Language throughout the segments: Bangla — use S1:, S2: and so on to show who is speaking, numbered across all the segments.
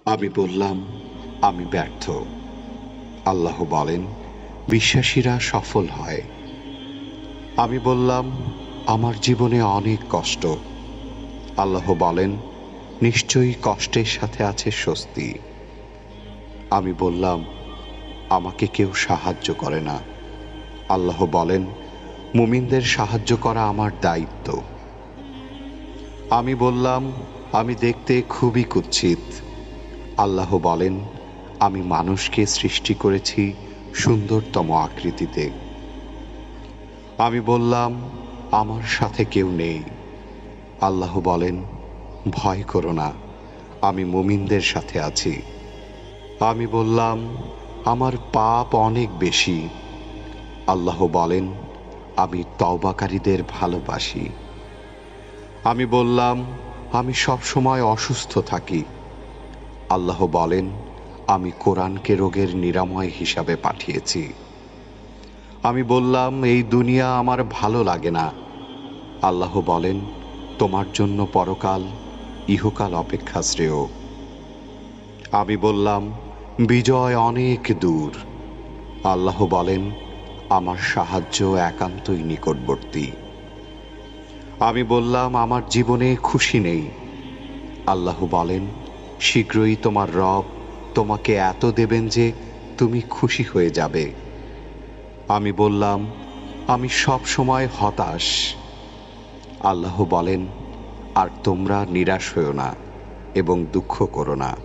S1: আমি বললাম, আমি ব্যর্থ। আল্লাহ বলেন, বিশ্বাসীরা সফল হয়। আমি বললাম, আমার জীবনে অনেক কষ্ট। আল্লাহ বলেন, নিশ্চয়ই কষ্টের সাথে আছে স্বস্তি। আমি বললাম, আমাকে কেউ সাহায্য করে না। আল্লাহ বলেন, মুমিনদের সাহায্য করা আমার দায়িত্ব। আমি বললাম, আমি দেখতে খুবই কুৎসিত। আল্লাহ বলেন, আমি মানুষকে সৃষ্টি করেছি সুন্দরতম আকৃতিতে। আমি বললাম, আমার সাথে কেউ নেই। আল্লাহ বলেন, ভয় করো না, আমি মুমিনদের সাথে আছি। আমি বললাম, আমার পাপ অনেক বেশি। আল্লাহ বলেন, আমি তওবাকারীদের ভালোবাসি। আমি বললাম, আমি সব সময় অসুস্থ থাকি। আল্লাহ বলেন, আমি কোরআনকে রোগের নিরাময় হিসাবে পাঠিয়েছি। আমি বললাম, এই দুনিয়া আমার ভালো লাগে না। আল্লাহ বলেন, তোমার জন্য পরকাল, ইহকাল অপেক্ষা শ্রেয়। আমি বললাম, বিজয় অনেক দূর। আল্লাহ বলেন, আমার সাহায্য একান্তই নিকটবর্তী। আমি বললাম, আমার জীবনে খুশি নেই। আল্লাহ বলেন, শীঘ্রই তোমার রব তোমাকে এত দেবেন যে তুমি খুশি হয়ে যাবে। আমি বললাম, আমি সব সময় হতাশ। আল্লাহ বলেন, আর তোমরা নিরাশ হও না এবং দুঃখ করো না।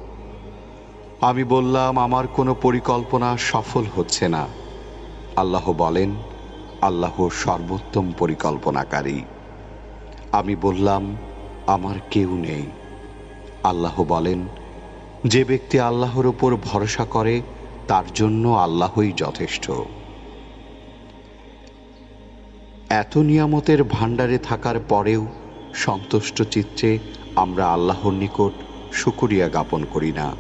S1: আমি বললাম, আমার কোনো পরিকল্পনা সফল হচ্ছে না। আল্লাহ বলেন, আল্লাহ সর্বোত্তম পরিকল্পনাকারী। আমি বললাম, আমার কেউ নেই। আল্লাহ বলেন, যে ব্যক্তি আল্লাহর উপর ভরসা করে তার জন্য আল্লাহই যথেষ্ট। এত নিয়ামতের ভাণ্ডারে থাকার পরেও সন্তুষ্ট চিত্তে আমরা আল্লাহর নিকট শুকরিয়া জ্ঞাপন করি না।